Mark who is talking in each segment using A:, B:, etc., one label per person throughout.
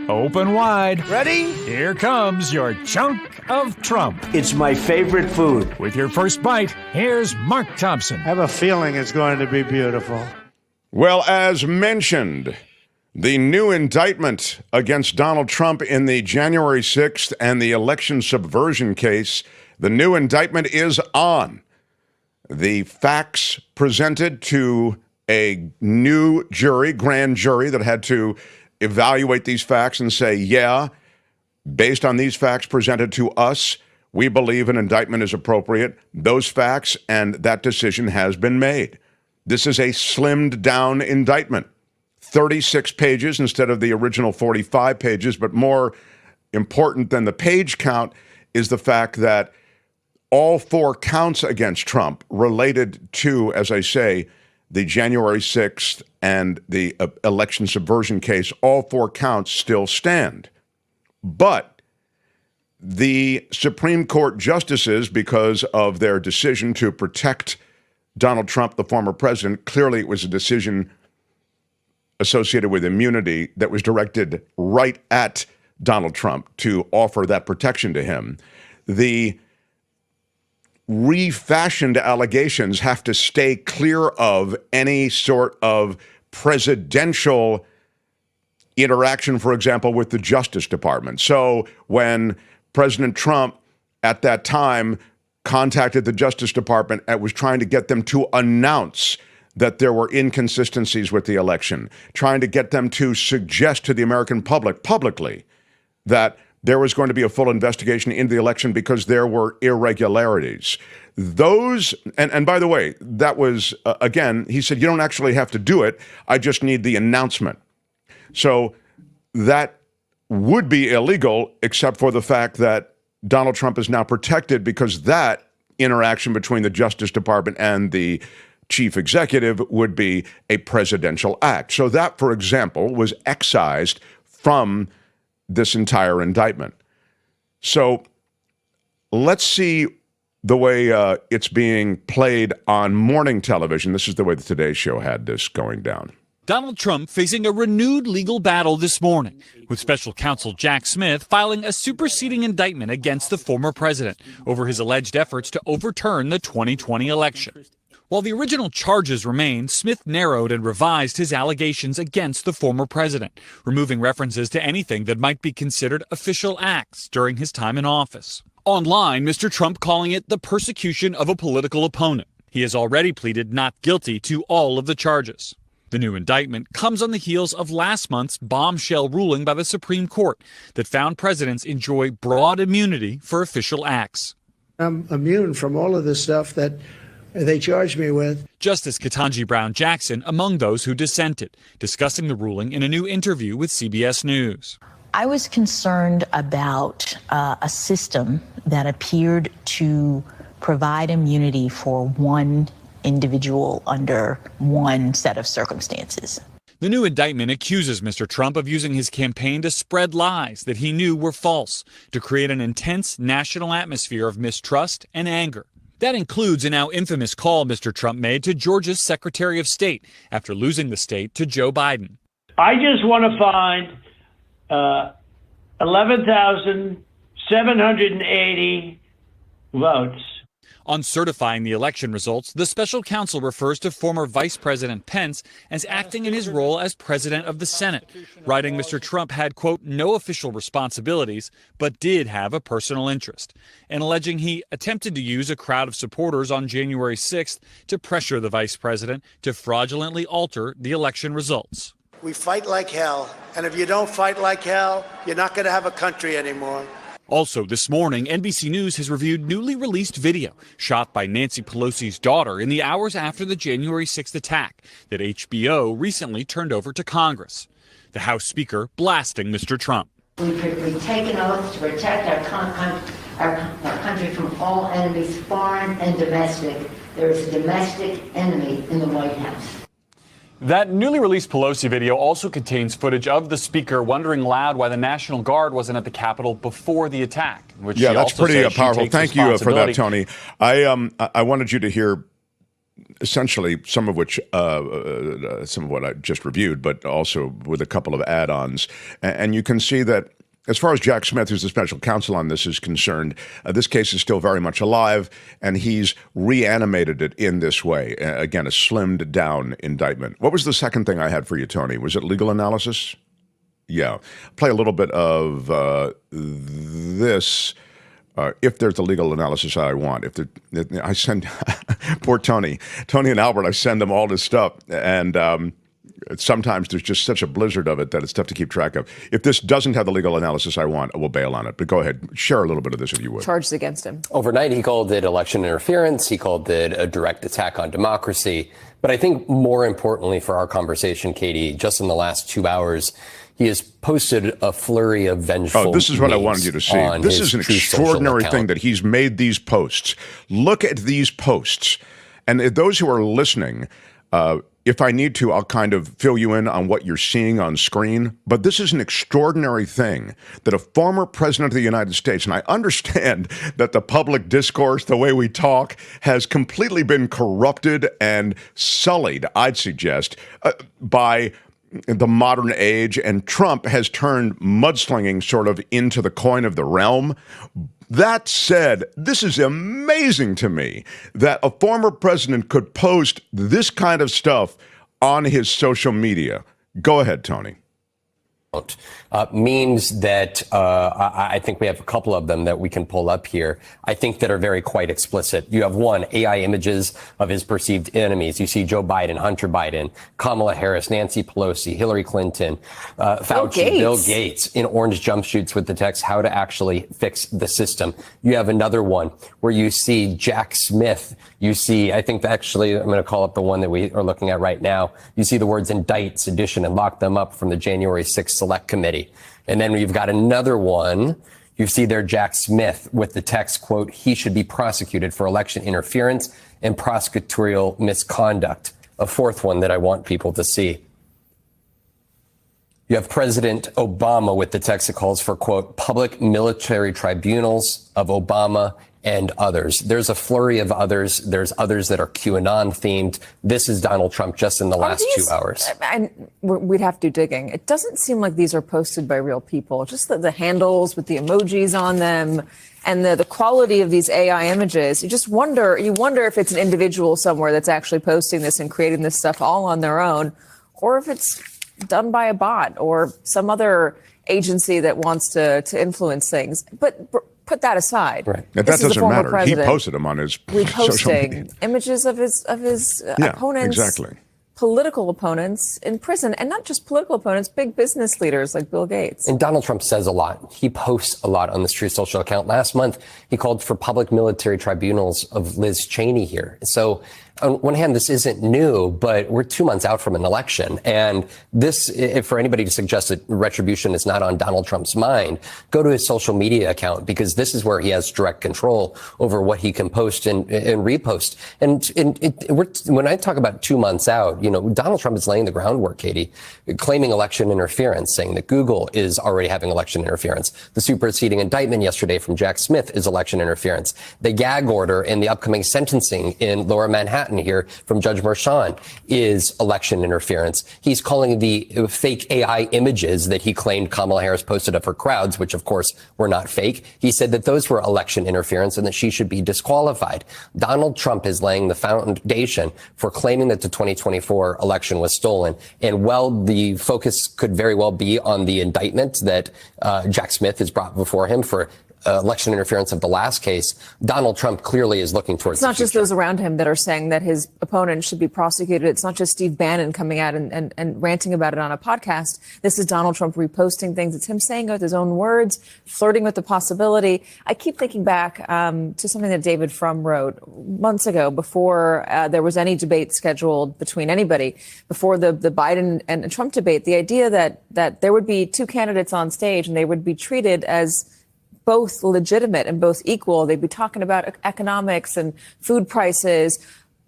A: open wide.
B: Ready?
A: Here comes your chunk of Trump.
B: It's my favorite food.
A: With your first bite, here's Mark Thompson.
C: I have a feeling it's going to be beautiful.
D: Well, as mentioned, the new indictment against Donald Trump in the January 6th and the election subversion case, the new indictment is on. The facts presented to a new jury, grand jury, that had to evaluate these facts and say, yeah, based on these facts presented to us, we believe an indictment is appropriate. Those facts and that decision has been made. This is a slimmed down indictment, 36 pages instead of the original 45 pages, but more important than the page count is the fact that all 4 counts against Trump related to, as I say, the January 6th and the election subversion case, all 4 counts still stand. But the Supreme Court justices, because of their decision to protect Donald Trump, the former president, clearly it was a decision associated with immunity that was directed right at Donald Trump to offer that protection to him. The refashioned allegations have to stay clear of any sort of presidential interaction, for example, with the Justice Department. So when President Trump at that time contacted the Justice Department and was trying to get them to announce that there were inconsistencies with the election, trying to get them to suggest to the American public publicly that there was going to be a full investigation into the election because there were irregularities. Those, and by the way, that was, again, he said, you don't actually have to do it. I just need the announcement. So that would be illegal, except for the fact that Donald Trump is now protected because that interaction between the Justice Department and the chief executive would be a presidential act. So that, for example, was excised from this entire indictment. So let's see the way it's being played on morning television. This is the way the Today Show had this going down.
E: Donald Trump facing a renewed legal battle this morning, with special counsel Jack Smith filing a superseding indictment against the former president over his alleged efforts to overturn the 2020 election. While the original charges remain, Smith narrowed and revised his allegations against the former president, removing references to anything that might be considered official acts during his time in office. Online, Mr. Trump calling it the persecution of a political opponent. He has already pleaded not guilty to all of the charges. The new indictment comes on the heels of last month's bombshell ruling by the Supreme Court that found presidents enjoy broad immunity for official acts.
C: I'm immune from all of this stuff that they charged me with.
E: Justice Ketanji Brown Jackson among those who dissented, discussing the ruling in a new interview with CBS News.
F: I was concerned about a system that appeared to provide immunity for one individual under one set of circumstances.
E: The new indictment accuses Mr. Trump of using his campaign to spread lies that he knew were false, to create an intense national atmosphere of mistrust and anger. That includes a now infamous call Mr. Trump made to Georgia's Secretary of State after losing the state to Joe Biden.
G: I just want to find 11,780 votes.
E: On certifying the election results, the special counsel refers to former Vice President Pence as acting in his role as president of the Senate, writing Mr. Trump had, quote, no official responsibilities, but did have a personal interest, and alleging he attempted to use a crowd of supporters on January 6th to pressure the vice president to fraudulently alter the election results.
B: We fight like hell, and if you don't fight like hell, you're not going to have a country anymore.
E: Also this morning, NBC News has reviewed newly released video shot by Nancy Pelosi's daughter in the hours after the January 6th attack that HBO recently turned over to Congress. The House Speaker blasting Mr. Trump.
H: We take an oath to protect our country from all enemies, foreign and domestic. There is a domestic enemy in the White House.
E: That newly released Pelosi video also contains footage of the speaker wondering loud why the National Guard wasn't at the Capitol before the attack. Which
D: yeah, that's pretty powerful. Thank you for that, Tony. I wanted you to hear essentially some of what I just reviewed, but also with a couple of add-ons. And you can see that as far as Jack Smith, who's the special counsel on this, is concerned, this case is still very much alive, and he's reanimated it in this way. Again, a slimmed down indictment. What was the second thing I had for you, Tony? Was it legal analysis? Yeah. Play a little bit of this. If there's the legal analysis I want. I send poor Tony and Albert, I send them all this stuff, and sometimes there's just such a blizzard of it that it's tough to keep track of. If this doesn't have the legal analysis I want, we'll bail on it. But go ahead, share a little bit of this if you would.
I: Charges against him.
J: Overnight, he called it election interference. He called it a direct attack on democracy. But I think more importantly for our conversation, Katie, just in the last 2 hours, he has posted a flurry of vengeful.
D: Oh, this is what I wanted you to see. This is an extraordinary thing that he's made these posts. Look at these posts. And those who are listening, if I need to, I'll kind of fill you in on what you're seeing on screen. But this is an extraordinary thing that a former president of the United States, and I understand that the public discourse, the way we talk, has completely been corrupted and sullied, I'd suggest, by the modern age, and Trump has turned mudslinging sort of into the coin of the realm. That said, this is amazing to me that a former president could post this kind of stuff on his social media. Go ahead, Tony.
J: Means that I think we have a couple of them that we can pull up here, I think that are very quite explicit. You have one, AI images of his perceived enemies. You see Joe Biden, Hunter Biden, Kamala Harris, Nancy Pelosi, Hillary Clinton, Fauci, Bill Gates in orange jumpsuits with the text, how to actually fix the system. You have another one where you see Jack Smith. You see, I think actually, I'm going to call up the one that we are looking at right now. You see the words indict, sedition, and lock them up from the January 6th Select Committee. And then you've got another one. You see there Jack Smith with the text, quote, he should be prosecuted for election interference and prosecutorial misconduct. A fourth one that I want people to see. You have President Obama with the text that calls for, quote, public military tribunals of Obama and others. There's a flurry of others. There's others that are QAnon themed. This is Donald Trump just in the last 2 hours.
I: And we'd have to do digging. It doesn't seem like these are posted by real people. Just the handles with the emojis on them and the quality of these AI images. You wonder if it's an individual somewhere that's actually posting this and creating this stuff all on their own, or if it's done by a bot or some other agency that wants to influence things. But put that aside.
D: Right. That doesn't matter. He posted them on his social media.
I: Images of his opponents,
D: exactly.
I: Political opponents in prison, and not just political opponents, big business leaders like Bill Gates.
J: And Donald Trump says a lot. He posts a lot on this Truth Social account. Last month, he called for public military tribunals of Liz Cheney here. So on one hand, this isn't new, but we're 2 months out from an election. And this, for anybody to suggest that retribution is not on Donald Trump's mind, go to his social media account, because this is where he has direct control over what he can post and repost. And when I talk about 2 months out, Donald Trump is laying the groundwork, Katie, claiming election interference, saying that Google is already having election interference. The superseding indictment yesterday from Jack Smith is election interference. The gag order and the upcoming sentencing in Lower Manhattan here from Judge Merchan is election interference. He's calling the fake AI images that he claimed Kamala Harris posted of her crowds, which of course were not fake. He said that those were election interference and that she should be disqualified. Donald Trump is laying the foundation for claiming that the 2024 election was stolen. And while the focus could very well be on the indictment that Jack Smith has brought before him for election interference of the last case, Donald Trump clearly is looking towards
I: It's not just those around him that are saying that his opponent should be prosecuted. It's not just Steve Bannon coming out and ranting about it on a podcast. This is Donald Trump reposting things. It's him saying it with his own words, flirting with the possibility. I keep thinking back to something that David Frum wrote months ago before there was any debate scheduled between anybody, before the Biden and Trump debate, the idea that there would be two candidates on stage and they would be treated as both legitimate and both equal. They'd be talking about economics and food prices.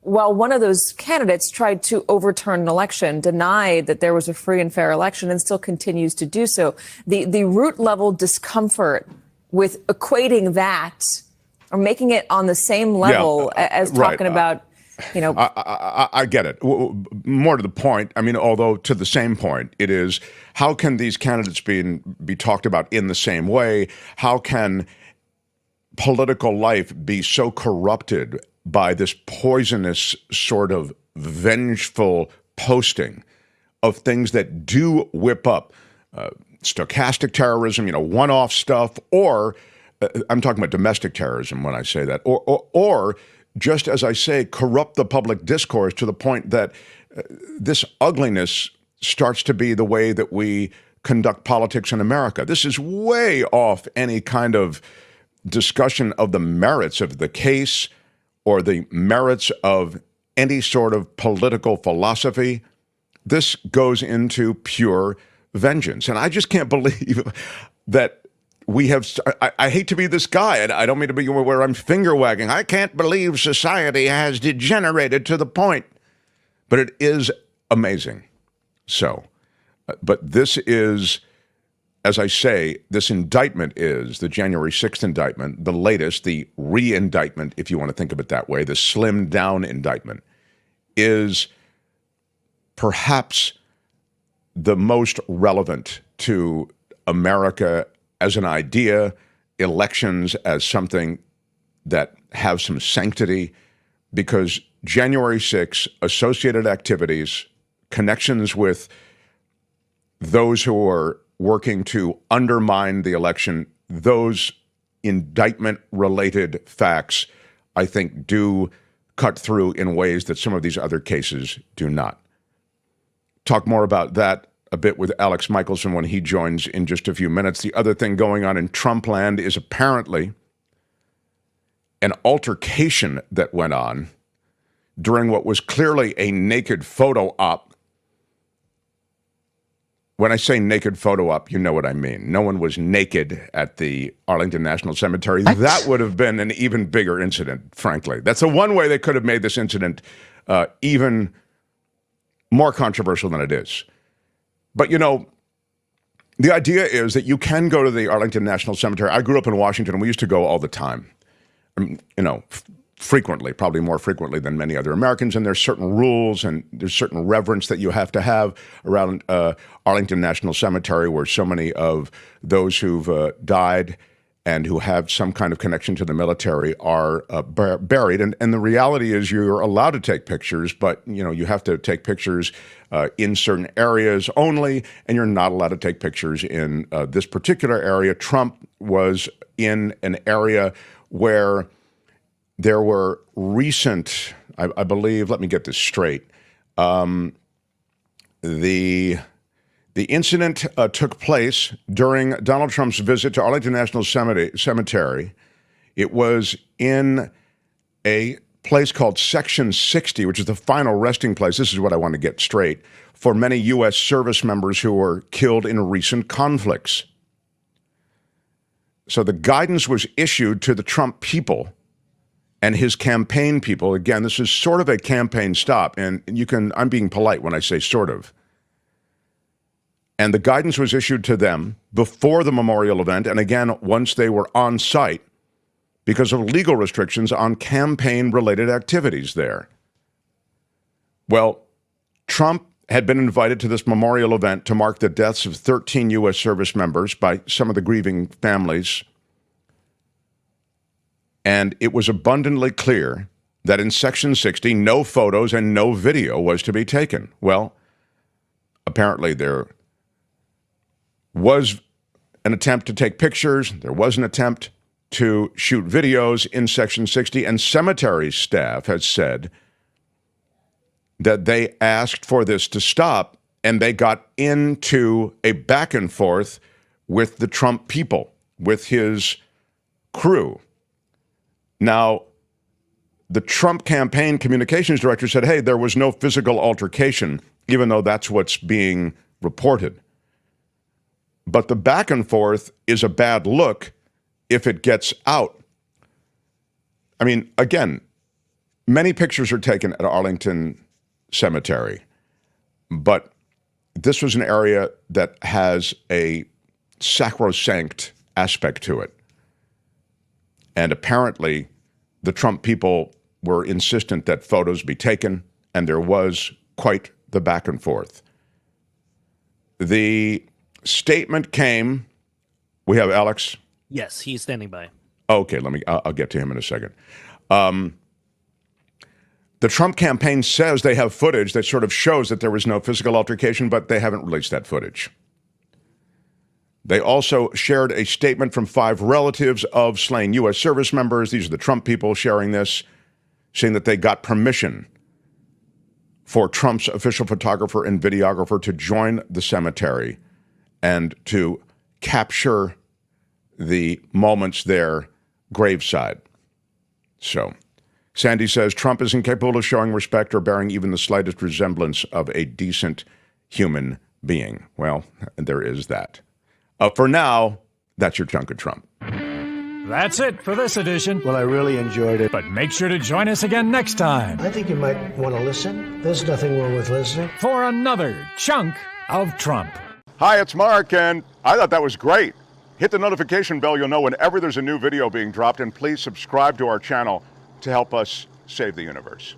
I: Well, one of those candidates tried to overturn an election, denied that there was a free and fair election, and still continues to do so. The root level discomfort with equating that or making it on the same level as talking about
D: I get it. More to the point, I mean, although to the same point, it is, how can these candidates be talked about in the same way? How can political life be so corrupted by this poisonous sort of vengeful posting of things that do whip up stochastic terrorism, one-off stuff, or I'm talking about domestic terrorism when I say that, or just as I say, corrupt the public discourse to the point that this ugliness starts to be the way that we conduct politics in America. This is way off any kind of discussion of the merits of the case or the merits of any sort of political philosophy. This goes into pure vengeance. And I just can't believe that we have, I hate to be this guy, and I don't mean to be where I'm finger wagging. I can't believe society has degenerated to the point, but it is amazing. So, but this is, as I say, this indictment is the January 6th indictment, the latest, the re-indictment, if you want to think of it that way, the slimmed down indictment, is perhaps the most relevant to America as an idea, elections as something that have some sanctity, because January 6th, associated activities, connections with those who are working to undermine the election, those indictment-related facts, I think, do cut through in ways that some of these other cases do not. Talk more about that a bit with Alex Michelson when he joins in just a few minutes. The other thing going on in Trump land is apparently an altercation that went on during what was clearly a naked photo op. When I say naked photo op, you know what I mean. No one was naked at the Arlington National Cemetery. What? That would have been an even bigger incident, frankly. That's the one way they could have made this incident even more controversial than it is. But, the idea is that you can go to the Arlington National Cemetery. I grew up in Washington, and we used to go all the time, frequently, probably more frequently than many other Americans. And there's certain rules and there's certain reverence that you have to have around Arlington National Cemetery, where so many of those who've died and who have some kind of connection to the military are buried. And the reality is you're allowed to take pictures, but you have to take pictures in certain areas only, and you're not allowed to take pictures in this particular area. Trump was in an area where there were recent, I believe, let me get this straight, the incident took place during Donald Trump's visit to Arlington National Cemetery. It was in a place called Section 60, which is the final resting place. This is what I want to get straight, for many U.S. service members who were killed in recent conflicts. So the guidance was issued to the Trump people and his campaign people. Again, this is sort of a campaign stop, and I'm being polite when I say sort of. And the guidance was issued to them before the memorial event, and again, once they were on site, because of legal restrictions on campaign-related activities there. Well, Trump had been invited to this memorial event to mark the deaths of 13 U.S. service members by some of the grieving families. And it was abundantly clear that in Section 60, no photos and no video was to be taken. Well, apparently there was an attempt to take pictures. There was an attempt to shoot videos in Section 60, and cemetery staff has said that they asked for this to stop, and they got into a back and forth with the Trump people, with his crew. Now, the Trump campaign communications director said, hey, there was no physical altercation, even though that's what's being reported. But the back and forth is a bad look if it gets out. I mean, again, many pictures are taken at Arlington Cemetery, but this was an area that has a sacrosanct aspect to it. And apparently, the Trump people were insistent that photos be taken, and there was quite the back and forth. The statement came. We have Alex.
K: Yes, he's standing by.
D: Okay, I'll get to him in a second. The Trump campaign says they have footage that sort of shows that there was no physical altercation, but they haven't released that footage. They also shared a statement from 5 relatives of slain U.S. service members. These are the Trump people sharing this, saying that they got permission for Trump's official photographer and videographer to join the cemetery and to capture the moments there graveside. So, Sandy says Trump is incapable of showing respect or bearing even the slightest resemblance of a decent human being. Well, there is that. For now, that's your chunk of Trump.
A: That's it for this edition.
C: Well, I really enjoyed it.
A: But make sure to join us again next time
C: I think you might want to listen. There's nothing wrong with listening.
A: for another chunk of Trump.
D: Hi, it's Mark, and I thought that was great. Hit the notification bell. You'll know whenever there's a new video being dropped, and please subscribe to our channel to help us save the universe.